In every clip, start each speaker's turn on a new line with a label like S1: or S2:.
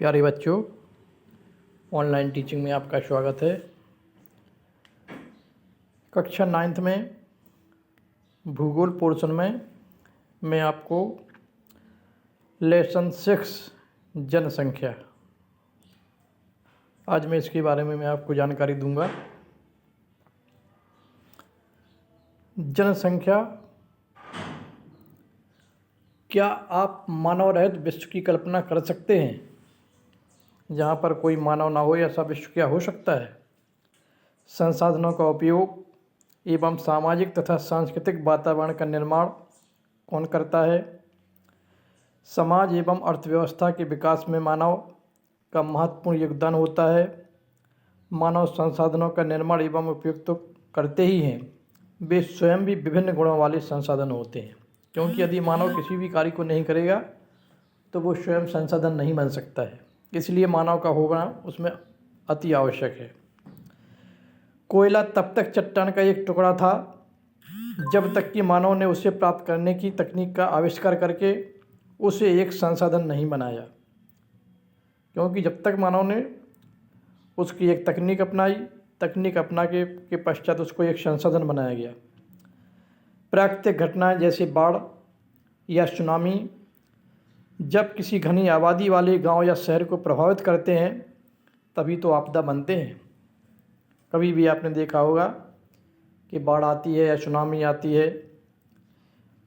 S1: प्यारे बच्चों, online teaching में आपका स्वागत है। कक्षा 9th में भूगोल पोर्शन में मैं आपको लेसन 6 जनसंख्या, आज मैं इसके बारे में आपको जानकारी दूंगा। जनसंख्या, क्या आप मानव रहित विश्व की कल्पना कर सकते हैं जहाँ पर कोई मानव ना हो? ऐसा विश्व क्या हो सकता है? संसाधनों का उपयोग एवं सामाजिक तथा सांस्कृतिक वातावरण का निर्माण कौन करता है? समाज एवं अर्थव्यवस्था के विकास में मानव का महत्वपूर्ण योगदान होता है। मानव संसाधनों का निर्माण एवं उपयोग तो करते ही हैं, वे स्वयं भी विभिन्न गुणों वाले संसाधन होते हैं, क्योंकि यदि मानव किसी भी कार्य को नहीं करेगा तो वो स्वयं संसाधन नहीं बन सकता है। इसलिए मानव का होना उसमें अति आवश्यक है। कोयला तब तक चट्टान का एक टुकड़ा था जब तक कि मानव ने उसे प्राप्त करने की तकनीक का आविष्कार करके उसे एक संसाधन नहीं बनाया, क्योंकि जब तक मानव ने उसकी एक तकनीक अपना के पश्चात उसको एक संसाधन बनाया गया। प्राकृतिक घटनाएं जैसे बाढ़ या सुनामी जब किसी घनी आबादी वाले गांव या शहर को प्रभावित करते हैं तभी तो आपदा बनते हैं। कभी भी आपने देखा होगा कि बाढ़ आती है या सुनामी आती है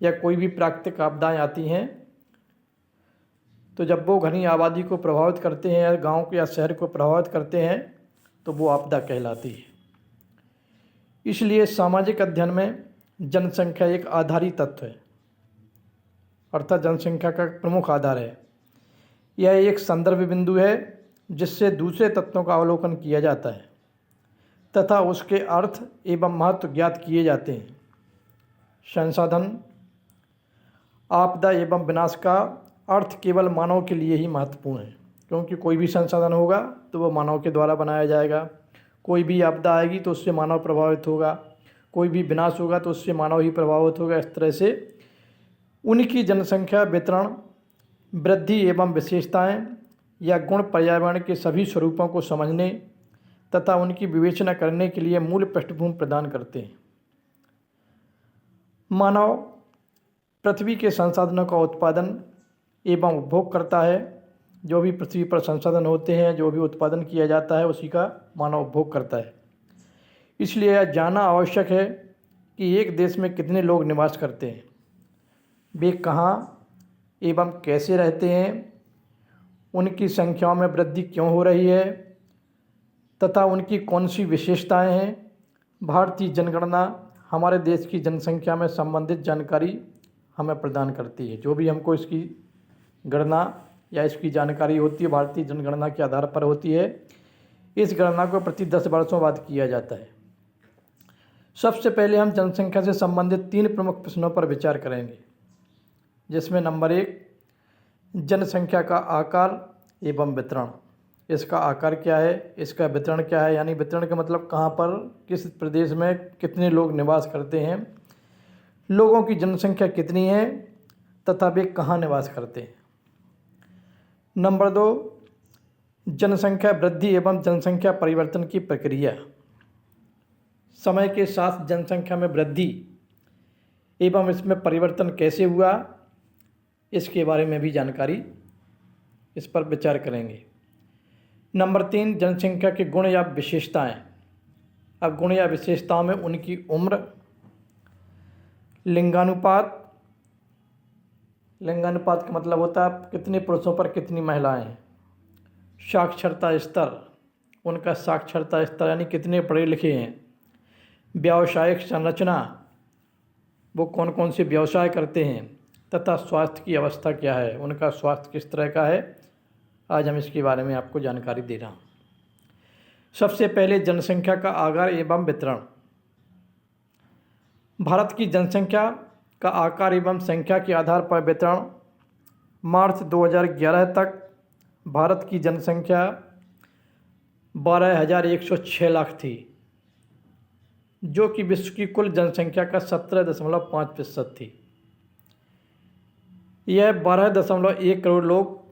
S1: या कोई भी प्राकृतिक आपदाएं आती हैं, तो जब वो घनी आबादी को प्रभावित करते हैं या गांव या शहर को प्रभावित करते हैं तो वो आपदा कहलाती है। इसलिए सामाजिक अध्ययन में जनसंख्या एक आधारी तत्व है, अर्थात जनसंख्या का प्रमुख आधार है। यह एक संदर्भ बिंदु है जिससे दूसरे तत्वों का अवलोकन किया जाता है तथा उसके अर्थ एवं महत्व ज्ञात किए जाते हैं। संसाधन, आपदा एवं विनाश का अर्थ केवल मानव के लिए ही महत्वपूर्ण है, क्योंकि कोई भी संसाधन होगा तो वो मानव के द्वारा बनाया जाएगा। कोई भी आपदा आएगी तो उससे मानव प्रभावित होगा, कोई भी विनाश होगा तो उससे मानव ही प्रभावित होगा। इस तरह से उनकी जनसंख्या वितरण, वृद्धि एवं विशेषताएं या गुण पर्यावरण के सभी स्वरूपों को समझने तथा उनकी विवेचना करने के लिए मूल पृष्ठभूमि प्रदान करते हैं। मानव पृथ्वी के संसाधनों का उत्पादन एवं उपभोग करता है। जो भी पृथ्वी पर संसाधन होते हैं, जो भी उत्पादन किया जाता है, उसी का मानव उपभोग करता है। इसलिए यह जानना आवश्यक है कि एक देश में कितने लोग निवास करते हैं, वे कहाँ एवं कैसे रहते हैं, उनकी संख्याओं में वृद्धि क्यों हो रही है तथा उनकी कौन सी विशेषताएं हैं। भारतीय जनगणना हमारे देश की जनसंख्या में संबंधित जानकारी हमें प्रदान करती है। जो भी हमको इसकी गणना या इसकी जानकारी होती है, भारतीय जनगणना के आधार पर होती है। इस गणना को प्रति 10 वर्षों बाद किया जाता है। सबसे पहले हम जनसंख्या से संबंधित 3 प्रमुख प्रश्नों पर विचार करेंगे, जिसमें नंबर 1 जनसंख्या का आकार एवं वितरण। इसका आकार क्या है, इसका वितरण क्या है, यानी वितरण का मतलब कहाँ पर, किस प्रदेश में कितने लोग निवास करते हैं, लोगों की जनसंख्या कितनी है तथा वे कहाँ निवास करते हैं। नंबर 2 जनसंख्या वृद्धि एवं जनसंख्या परिवर्तन की प्रक्रिया। समय के साथ जनसंख्या में वृद्धि एवं इसमें परिवर्तन कैसे हुआ, इसके बारे में भी जानकारी, इस पर विचार करेंगे। नंबर 3 जनसंख्या के गुण या विशेषताएं। अब गुण या विशेषताओं में उनकी उम्र, लिंगानुपात का मतलब होता है कितने पुरुषों पर कितनी महिलाएं हैं। साक्षरता स्तर, उनका साक्षरता स्तर यानी कितने पढ़े लिखे हैं। व्यावसायिक संरचना, वो कौन कौन से व्यवसाय करते हैं तथा स्वास्थ्य की अवस्था क्या है, उनका स्वास्थ्य किस तरह का है। आज हम इसके बारे में आपको जानकारी दे रहा हूँ। सबसे पहले जनसंख्या का आकार एवं वितरण। भारत की जनसंख्या का आकार एवं संख्या के आधार पर वितरण। मार्च 2011 तक भारत की जनसंख्या 12,106 लाख थी, जो कि विश्व की कुल जनसंख्या का 17.5% थी। यह 12.1 करोड़ लोग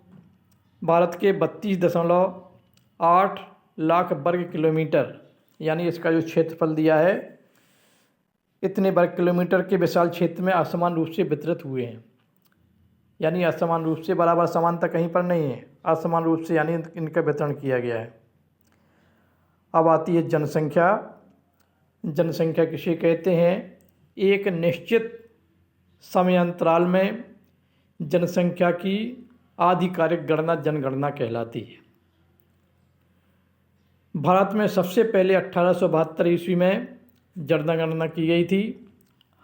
S1: भारत के 32.8 लाख वर्ग किलोमीटर, यानी इसका जो क्षेत्रफल दिया है, इतने वर्ग किलोमीटर के विशाल क्षेत्र में असमान रूप से वितरित हुए हैं। यानी असमान रूप से, बराबर समानता कहीं पर नहीं है, असमान रूप से यानी इनका वितरण किया गया है। अब आती है जनसंख्या। जनसंख्या किसे कहते हैं? एक निश्चित समयांतराल में जनसंख्या की आधिकारिक गणना जनगणना कहलाती है। भारत में सबसे पहले 1872 ईस्वी में जनगणना की गई थी।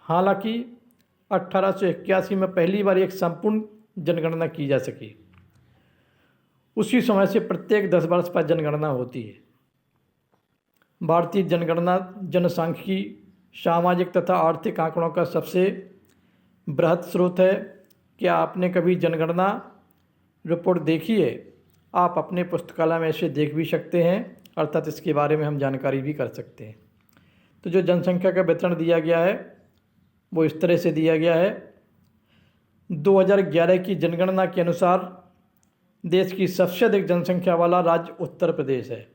S1: हालांकि 1881 में पहली बार एक संपूर्ण जनगणना की जा सकी। उसी समय से प्रत्येक 10 वर्ष पर जनगणना होती है। भारतीय जनगणना जनसांख्यिकी, सामाजिक तथा आर्थिक आंकड़ों का सबसे बृहद स्रोत है। क्या आपने कभी जनगणना रिपोर्ट देखी है? आप अपने पुस्तकालय में इसे देख भी सकते हैं, अर्थात इसके बारे में हम जानकारी भी कर सकते हैं। तो जो जनसंख्या का वितरण दिया गया है वो इस तरह से दिया गया है। 2011 की जनगणना के अनुसार देश की सबसे अधिक जनसंख्या वाला राज्य उत्तर प्रदेश है।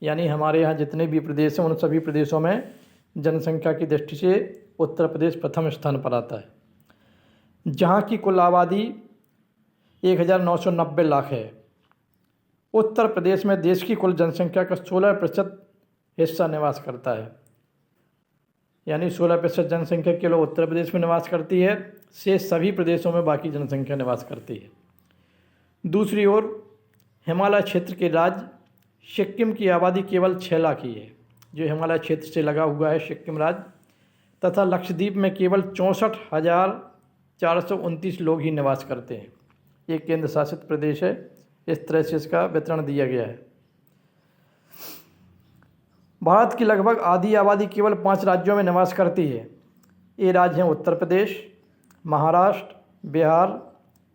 S1: यानी हमारे यहाँ जितने भी प्रदेश हैं उन सभी प्रदेशों में जनसंख्या की दृष्टि से उत्तर प्रदेश प्रथम स्थान पर आता है, जहाँ की कुल आबादी 1990 लाख है। उत्तर प्रदेश में देश की कुल जनसंख्या का 16% हिस्सा निवास करता है। यानी 16% जनसंख्या केवल उत्तर प्रदेश में निवास करती है, शेष सभी प्रदेशों में बाकी जनसंख्या निवास करती है। दूसरी ओर हिमालय क्षेत्र के राज्य सिक्किम की आबादी केवल 6 लाख ही है, जो हिमालय क्षेत्र से लगा हुआ है सिक्किम राज्य, तथा लक्षद्वीप में केवल 64,429 लोग ही निवास करते हैं। ये केंद्र शासित प्रदेश है। इस तरह से इसका वितरण दिया गया है। भारत की लगभग आधी आबादी केवल 5 राज्यों में निवास करती है। ये राज्य हैं उत्तर प्रदेश, महाराष्ट्र, बिहार,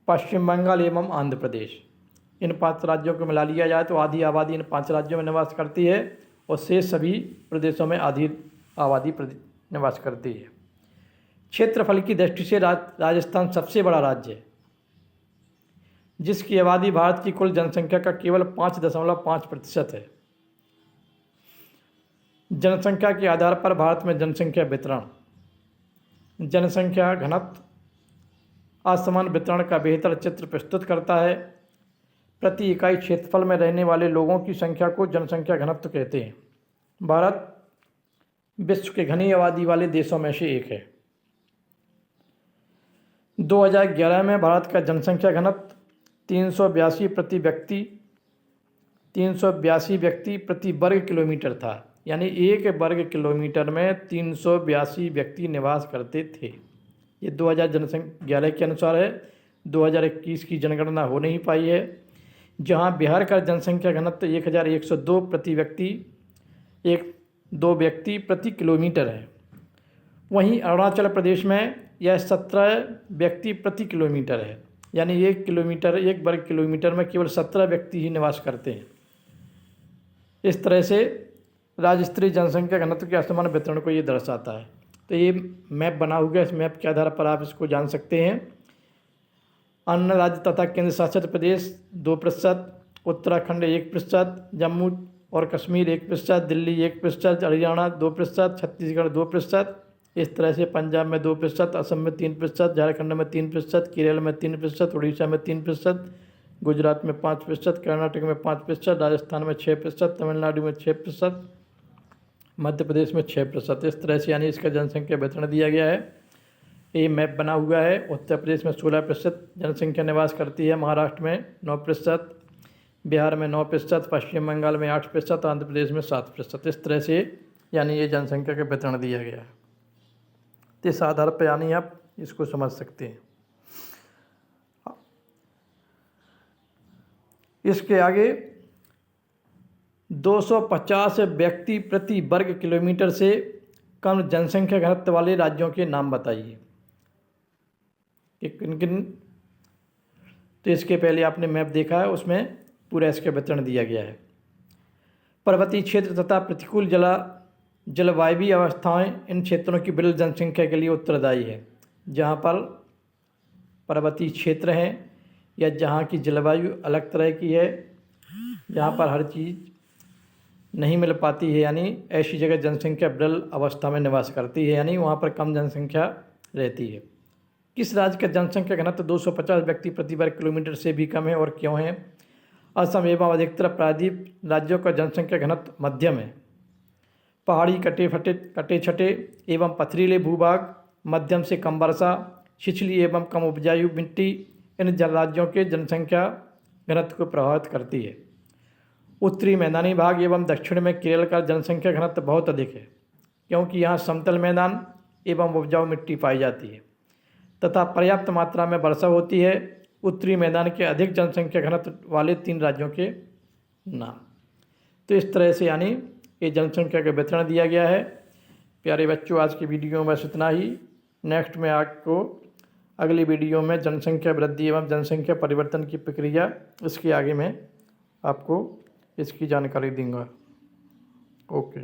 S1: पश्चिम बंगाल एवं आंध्र प्रदेश। इन 5 राज्यों को मिला लिया जाए तो आधी आबादी इन 5 राज्यों में निवास करती है और शेष सभी प्रदेशों में आधी आबादी निवास करती है। क्षेत्रफल की दृष्टि से राजस्थान सबसे बड़ा राज्य है, जिसकी आबादी भारत की कुल जनसंख्या का केवल 5.5% है। जनसंख्या के आधार पर भारत में जनसंख्या वितरण। जनसंख्या घनत्व असमान वितरण का बेहतर चित्र प्रस्तुत करता है। प्रति इकाई क्षेत्रफल में रहने वाले लोगों की संख्या को जनसंख्या घनत्व कहते हैं। भारत विश्व के घनी आबादी वाले देशों में से एक है। 2011 में भारत का जनसंख्या घनत्व 382 व्यक्ति प्रति वर्ग किलोमीटर था। यानी एक वर्ग किलोमीटर में 382 व्यक्ति निवास करते थे। ये 2011 के अनुसार है। 2021 की जनगणना हो नहीं पाई है, जहां बिहार का जनसंख्या घनत्व 1102 व्यक्ति प्रति किलोमीटर है। वहीं अरुणाचल प्रदेश में यह 17 व्यक्ति प्रति किलोमीटर है। यानी एक वर्ग किलोमीटर में केवल 17 व्यक्ति ही निवास करते हैं। इस तरह से राज्य स्तरीय जनसंख्या घनत्व के असमान वितरण को ये दर्शाता है। तो ये मैप बना हुआ है। इस मैप के आधार पर आप इसको जान सकते हैं। अन्य राज्य तथा केंद्र शासित प्रदेश 2%, उत्तराखंड 1%, जम्मू और कश्मीर 1%, दिल्ली 1%, हरियाणा 2%, छत्तीसगढ़ 2%। इस तरह से पंजाब में 2%, असम में 3%, झारखंड में 3%, केरल में 3%, उड़ीसा में 3%, गुजरात में 5%, कर्नाटक में 5%, राजस्थान में 6%, तमिलनाडु में 6%, मध्य प्रदेश में 6%। इस तरह से यानी इसका जनसंख्या वितरण दिया गया है। ये मैप बना हुआ है। उत्तर प्रदेश में 16% जनसंख्या निवास करती है, महाराष्ट्र में 9%, बिहार में 9%, पश्चिम बंगाल में 8%, आंध्र प्रदेश में 7%। इस तरह से यानी ये जनसंख्या का वितरण दिया गया है। तो इस आधार पर यानी आप इसको समझ सकते हैं। इसके आगे 250 व्यक्ति प्रति वर्ग किलोमीटर से कम जनसंख्या घनत्व वाले राज्यों के नाम बताइए कि किन किन। तो इसके पहले आपने मैप देखा है, उसमें पूरा इसका वितरण दिया गया है। पर्वतीय क्षेत्र तथा प्रतिकूल जलवायु अवस्थाएं इन क्षेत्रों की विरल जनसंख्या के लिए उत्तरदायी है। जहाँ पर पर्वतीय क्षेत्र हैं या जहाँ की जलवायु अलग तरह की है, जहाँ पर हर चीज़ नहीं मिल पाती है, यानी ऐसी जगह जनसंख्या विरल अवस्था में निवास करती है, यानी वहाँ पर कम जनसंख्या रहती है। किस राज्य का जनसंख्या घनत्व 250 व्यक्ति प्रति वर्ग किलोमीटर से भी कम है और क्यों है? असम एवं अधिकतर प्रायद्वीप राज्यों का जनसंख्या घनत्व मध्यम है। पहाड़ी कटे छटे एवं पथरीले भूभाग, मध्यम से कम वर्षा, छिछली एवं कम उपजाऊ मिट्टी इन राज्यों के जनसंख्या घनत्व को प्रभावित करती है। उत्तरी मैदानी भाग एवं दक्षिण में केरल का जनसंख्या घनत्व बहुत अधिक है, क्योंकि यहाँ समतल मैदान एवं उपजाऊ मिट्टी पाई जाती है तथा पर्याप्त मात्रा में वर्षा होती है। उत्तरी मैदान के अधिक जनसंख्या घनत्व वाले 3 राज्यों के नाम। तो इस तरह से यानी ये जनसंख्या का वितरण दिया गया है। प्यारे बच्चों, आज की वीडियो में बस इतना ही। नेक्स्ट में आपको अगली वीडियो में जनसंख्या वृद्धि एवं जनसंख्या परिवर्तन की प्रक्रिया, इसके आगे मैं आपको इसकी जानकारी दूंगा। ओके।